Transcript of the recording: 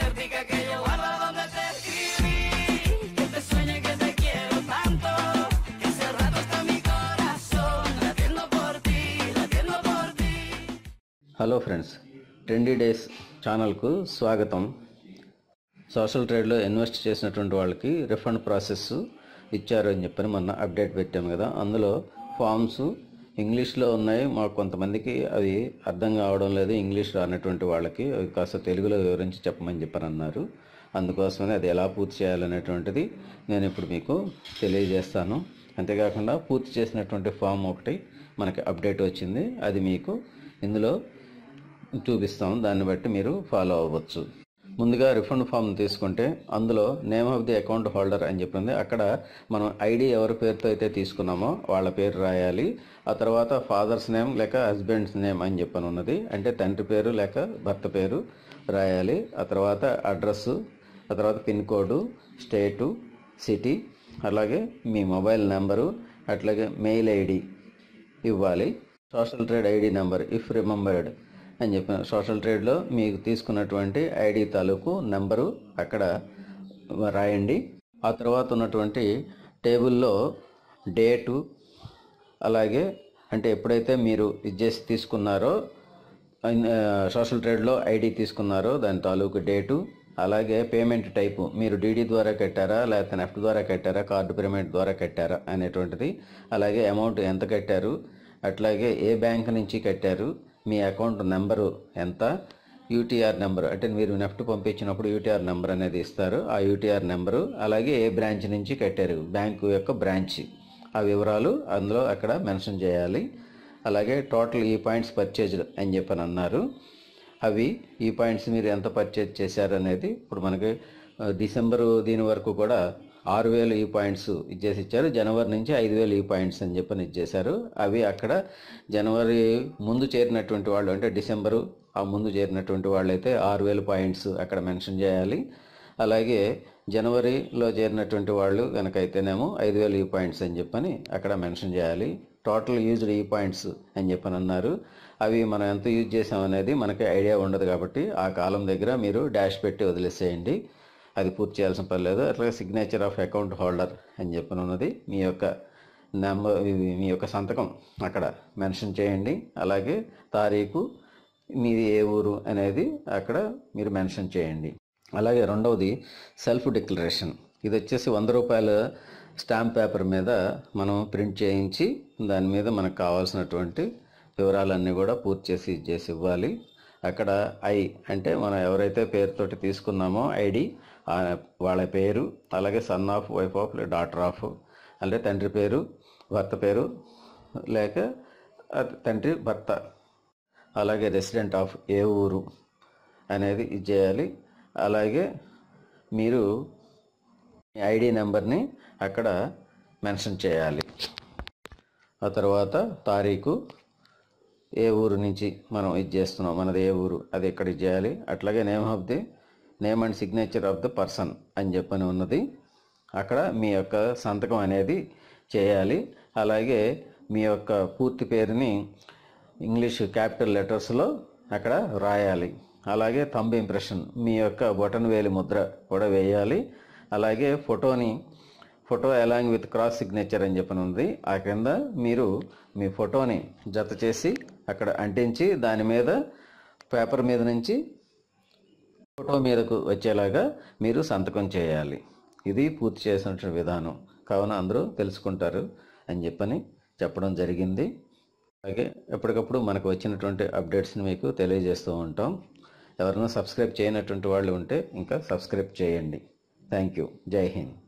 cartica que yo guardo donde te escribí, que te sueñe que te quiero tanto, que hace rato está mi corazón latiendo por ti, latiendo por ti. Hello friends, trendy days ఛానల్కు స్వాగతం. Social ట్రేడ్లో invest చేసినటువంటి వాళ్ళకి refund process ఇచ్చారు అని చెప్పని మొన్న update పెట్టాము కదా. అందులో ఫామ్స్ ఇంగ్లీష్లో ఉన్నాయి. మాకు కొంతమందికి అవి అర్థం కావడం లేదు, ఇంగ్లీష్ రానటువంటి వాళ్ళకి అవి కాస్త తెలుగులో వివరించి చెప్పమని చెప్పని అన్నారు. అందుకోసమని అది ఎలా పూర్తి చేయాలనేటువంటిది నేను ఇప్పుడు మీకు తెలియజేస్తాను. అంతేకాకుండా పూర్తి చేసినటువంటి ఫామ్ ఒకటి మనకి అప్డేట్ వచ్చింది, అది మీకు ఇందులో చూపిస్తాం. దాన్ని బట్టి మీరు ఫాలో అవ్వచ్చు. ముందుగా రిఫండ్ ఫామ్ తీసుకుంటే అందులో name of the account holder అని చెప్పింది. అక్కడ మనం ఐడి ఎవరి పేరుతో అయితే తీసుకున్నామో వాళ్ళ పేరు రాయాలి. ఆ తర్వాత ఫాదర్స్ నేమ్ లేక హస్బెండ్స్ నేమ్ అని చెప్పని ఉన్నది, అంటే తండ్రి పేరు లేక భర్త పేరు రాయాలి. ఆ తర్వాత అడ్రస్సు, ఆ తర్వాత పిన్ కోడు, స్టేటు, సిటీ, అలాగే మీ మొబైల్ నెంబరు, అట్లాగే మెయిల్ ఐడి ఇవ్వాలి. Social trade ID number if remembered అని చెప్పిన సోషల్ ట్రేడ్లో మీకు తీసుకున్నటువంటి ఐడి తాలూకు నెంబరు అక్కడ రాయండి. ఆ తర్వాత ఉన్నటువంటి టేబుల్లో డేటు, అలాగే అంటే ఎప్పుడైతే మీరు ఇచ్చేసి తీసుకున్నారో సోషల్ ట్రేడ్లో ఐడి తీసుకున్నారో దాని తాలూకు డేటు, అలాగే పేమెంట్ టైపు మీరు డీడీ ద్వారా కట్టారా లేకపోతే నెఫ్ట్ ద్వారా కట్టారా, కార్డు పేమెంట్ ద్వారా కట్టారా అనేటువంటిది, అలాగే అమౌంట్ ఎంత కట్టారు, అట్లాగే ఏ బ్యాంక్ నుంచి కట్టారు, మీ అకౌంట్ నెంబరు ఎంత, యూటీఆర్ నెంబరు అంటే మీరు నెఫ్ట్ పంపించినప్పుడు యూటీఆర్ నెంబర్ అనేది ఇస్తారు, ఆ యూటీఆర్ నెంబరు, అలాగే ఏ బ్రాంచ్ నుంచి కట్టారు, బ్యాంకు యొక్క బ్రాంచ్, ఆ వివరాలు అందులో అక్కడ మెన్షన్ చేయాలి. అలాగే టోటల్ ఈ పాయింట్స్ పర్చేజ్డ్ అని చెప్పని అన్నారు. అవి ఈ పాయింట్స్ మీరు ఎంత పర్చేజ్ చేశారు అనేది ఇప్పుడు మనకి డిసెంబరు దీని వరకు కూడా 6,000 ఈ పాయింట్స్ ఇచ్చేసి ఇచ్చారు. జనవరి నుంచి 5,000 ఈ పాయింట్స్ అని చెప్పని ఇచ్చేశారు. అవి అక్కడ జనవరి ముందు చేరినటువంటి వాళ్ళు అంటే డిసెంబరు ఆ ముందు చేరినటువంటి వాళ్ళు అయితే 6,000 పాయింట్స్ అక్కడ మెన్షన్ చేయాలి. అలాగే జనవరిలో చేరినటువంటి వాళ్ళు కనుక అయితేనేమో 5,000 ఈ పాయింట్స్ అని చెప్పని అక్కడ మెన్షన్ చేయాలి. టోటల్ యూజ్డ్ ఈ పాయింట్స్ అని చెప్పని అన్నారు. అవి మనం ఎంత యూజ్ చేసామనేది మనకి ఐడియా ఉండదు కాబట్టి ఆ కాలం దగ్గర మీరు డాష్ పెట్టి వదిలేసేయండి, అది పూర్తి చేయాల్సిన పని లేదు. అట్లాగే సిగ్నేచర్ ఆఫ్ అకౌంట్ హోల్డర్ అని చెప్పని ఉన్నది, మీ యొక్క నెంబర్, మీ యొక్క సంతకం అక్కడ మెన్షన్ చేయండి. అలాగే తారీఖు, మీది ఏ ఊరు అనేది అక్కడ మీరు మెన్షన్ చేయండి. అలాగే రెండవది సెల్ఫ్ డిక్లరేషన్. ఇది వచ్చేసి 100 రూపాయల స్టాంప్ పేపర్ మీద మనం ప్రింట్ చేయించి దాని మీద మనకు కావాల్సినటువంటి వివరాలన్నీ కూడా పూర్తి చేసి ఇవ్వాలి. అక్కడ ఐ అంటే మనం ఎవరైతే పేరుతోటి తీసుకున్నామో ఐడి వాళ్ళ పేరు, అలాగే son of, wife of, daughter of అంటే తండ్రి పేరు, భర్త పేరు లేక తండ్రి భర్త, అలాగే రెసిడెంట్ ఆఫ్ ఏ ఊరు అనేది ఇచ్చేయాలి. అలాగే మీరు ఐడి నెంబర్ని అక్కడ మెన్షన్ చేయాలి. ఆ తర్వాత తారీఖు, ఏ ఊరు నుంచి మనం ఇది చేస్తున్నాం, మనది ఏ ఊరు అది ఎక్కడ ఇచ్చేయాలి. అట్లాగే name and signature of the person అని చెప్పని ఉన్నది, అక్కడ మీ యొక్క సంతకం అనేది చేయాలి. అలాగే మీ యొక్క పూర్తి పేరుని ఇంగ్లీష్ క్యాపిటల్ లెటర్స్లో అక్కడ రాయాలి. అలాగే థంబ్ ఇంప్రెషన్, మీ యొక్క బొటన్ వేలి ముద్ర కూడా వేయాలి. అలాగే photo along with cross signature అని చెప్పని ఉంది, ఆ కింద మీరు మీ ఫోటోని జత చేసి అక్కడ అంటించి దాని మీద పేపర్ మీద నుంచి ఫోటో మీదకు వచ్చేలాగా మీరు సంతకం చేయాలి. ఇది పూర్తి చేసినటువంటి విధానం. కావున అందరూ తెలుసుకుంటారు అని చెప్పడం జరిగింది. అలాగే ఎప్పటికప్పుడు మనకు వచ్చినటువంటి అప్డేట్స్ని మీకు తెలియజేస్తూ ఉంటాం. ఎవరైనా సబ్స్క్రైబ్ చేయనటువంటి వాళ్ళు ఉంటే ఇంకా సబ్స్క్రైబ్ చేయండి. Thank you. జై హింద్.